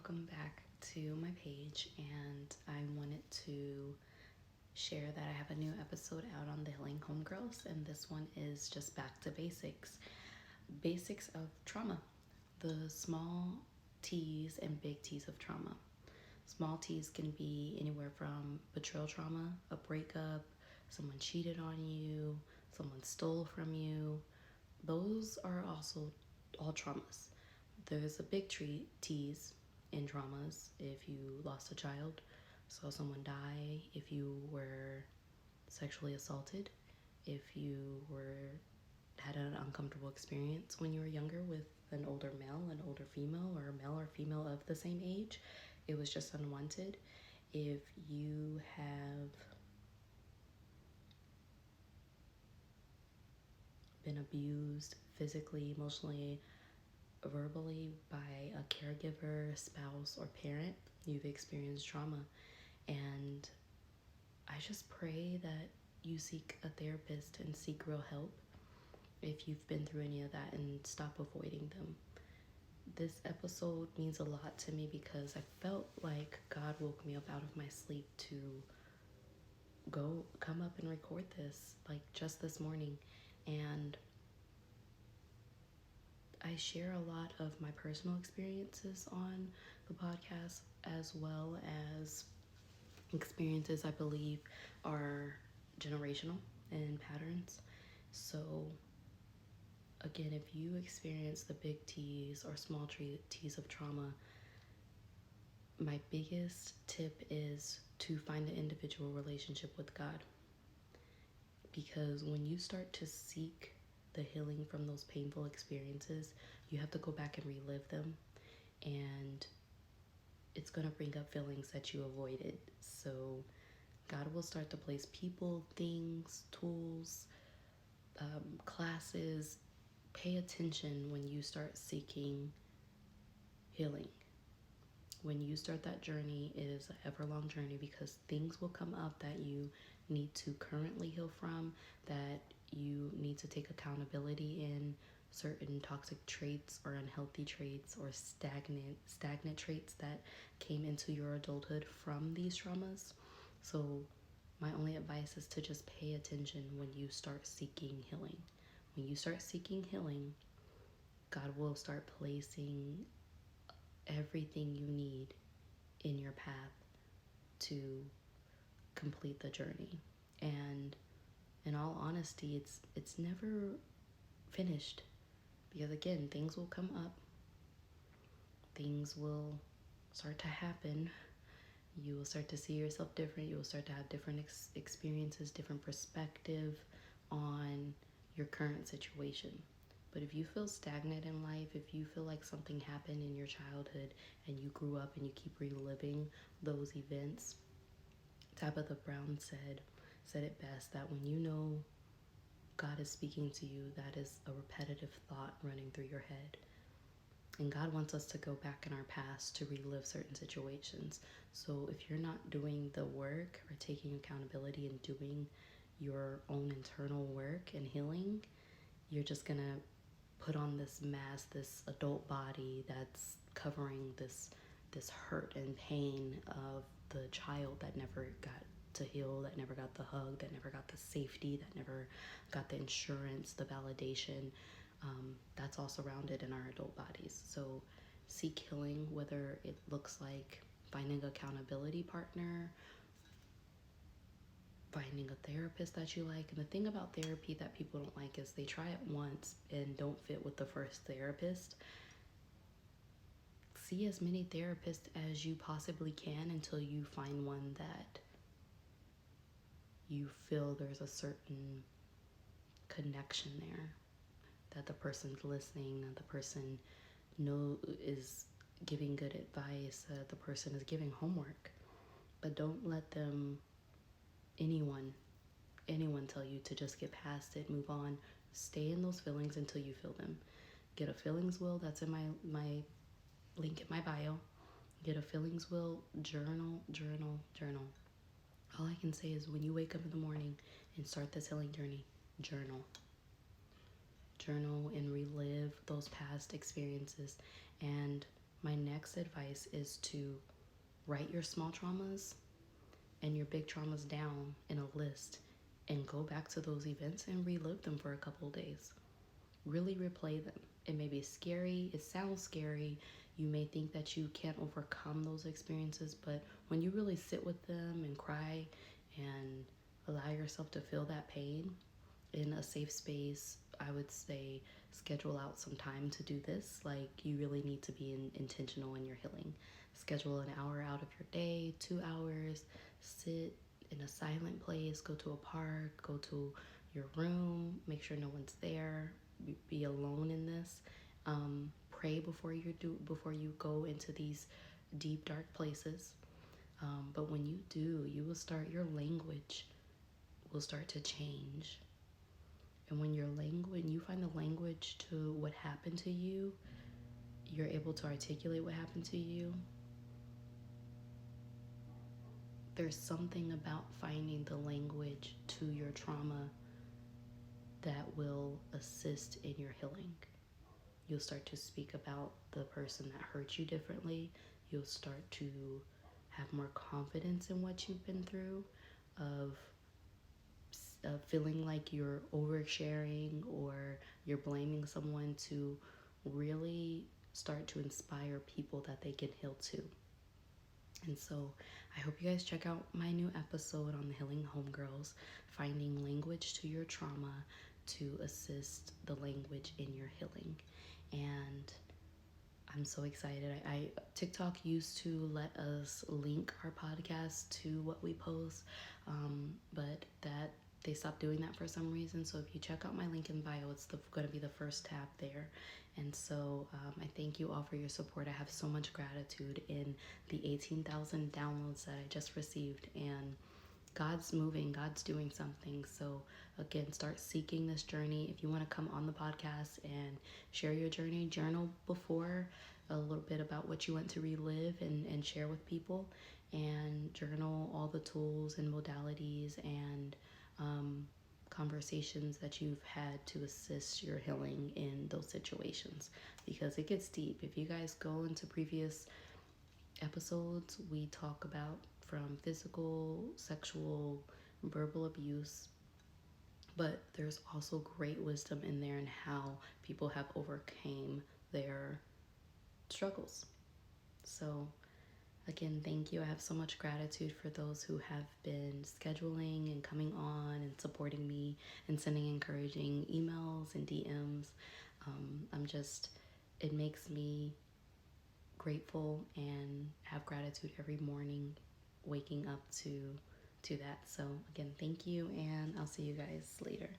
welcome back to my page, and I wanted to share that I have a new episode out on the Healing Homegirls, and this one is just back to basics of trauma, the small T's and big T's of trauma. Small T's can be anywhere from betrayal trauma, a breakup, someone cheated on you, someone stole from you. Those are also all traumas. There's a big T's in traumas if you lost a child, saw someone die, if you were sexually assaulted, if you had an uncomfortable experience when you were younger with an older male, an older female, or a male or female of the same age. It was just unwanted. If you have been abused physically, emotionally, verbally by a caregiver, spouse, or parent, you've experienced trauma. And I just pray that you seek a therapist and seek real help if you've been through any of that, and stop avoiding them. This episode means a lot to me because I felt like God woke me up out of my sleep to come up and record this, like just this morning. And I share a lot of my personal experiences on the podcast, as well as experiences I believe are generational in patterns. So again, if you experience the big T's or small T's of trauma, my biggest tip is to find an individual relationship with God. Because when you start to seek the healing from those painful experiences, you have to go back and relive them, and it's going to bring up feelings that you avoided. So God will start to place people, things, tools, classes. Pay attention when you start seeking healing. When you start that journey, it is an ever-long journey, because things will come up that you need to currently heal from, that you need to take accountability in, certain toxic traits or unhealthy traits or stagnant traits that came into your adulthood from these traumas. So my only advice is to just pay attention when you start seeking healing. When you start seeking healing, God will start placing everything you need in your path to complete the journey. And in all honesty, it's never finished, because again, things will come up, things will start to happen. You will start to see yourself different. You will start to have different experiences, different perspective on your current situation. But if you feel stagnant in life, if you feel like something happened in your childhood and you grew up and you keep reliving those events, Tabitha Brown said it best, that when you know God is speaking to you, that is a repetitive thought running through your head. And God wants us to go back in our past to relive certain situations. So if you're not doing the work or taking accountability and doing your own internal work and healing, you're just going to put on this mask, this adult body that's covering this hurt and pain of the child that never got to heal, that never got the hug, that never got the safety, that never got the insurance, the validation. That's all surrounded in our adult bodies. So seek healing, whether it looks like finding an accountability partner, finding a therapist that you like. And the thing about therapy that people don't like is they try it once and don't fit with the first therapist. See as many therapists as you possibly can until you find one that you feel there's a certain connection there, that the person's listening, that the person is giving good advice, that the person is giving homework. But don't let anyone tell you to just get past it, move on. Stay in those feelings until you feel them. Get a feelings wheel, that's in my link in my bio. Get a feelings wheel, journal. All I can say is when you wake up in the morning and start this healing journey, journal and relive those past experiences. And My next advice is to write your small traumas and your big traumas down in a list and go back to those events and relive them for a couple of days. Really replay them. It may be scary, it sounds scary. You may think that you can't overcome those experiences, but when you really sit with them and cry and allow yourself to feel that pain in a safe space, I would say schedule out some time to do this. Like, you really need to be intentional in your healing. Schedule an hour out of your day, 2 hours, sit in a silent place, go to a park, go to your room, make sure no one's there, be alone in this. Pray before you go into these deep dark places. But when you do, your language will start to change. And when you find the language to what happened to you, you're able to articulate what happened to you. There's something about finding the language to your trauma that will assist in your healing. You'll start to speak about the person that hurt you differently. You'll start to have more confidence in what you've been through, of feeling like you're oversharing or you're blaming someone, to really start to inspire people that they can heal too. And so I hope you guys check out my new episode on the Healing Homegirls, finding language to your trauma to assist the language in your healing. And I'm so excited. TikTok used to let us link our podcast to what we post, but that they stopped doing that for some reason. So if you check out my link in bio, it's going to be the first tab there. And so I thank you all for your support. I have so much gratitude in the 18,000 downloads that I just received, and God's moving, God's doing something. So again, start seeking this journey. If you want to come on the podcast and share your journey, journal before a little bit about what you want to relive and share with people, and journal all the tools and modalities and conversations that you've had to assist your healing in those situations, because it gets deep. If you guys go into previous episodes, we talk about from physical, sexual, verbal abuse, but there's also great wisdom in there in how people have overcame their struggles. So again, thank you. I have so much gratitude for those who have been scheduling and coming on and supporting me and sending encouraging emails and DMs. It makes me grateful and have gratitude every morning waking up to that. So again, thank you, and I'll see you guys later.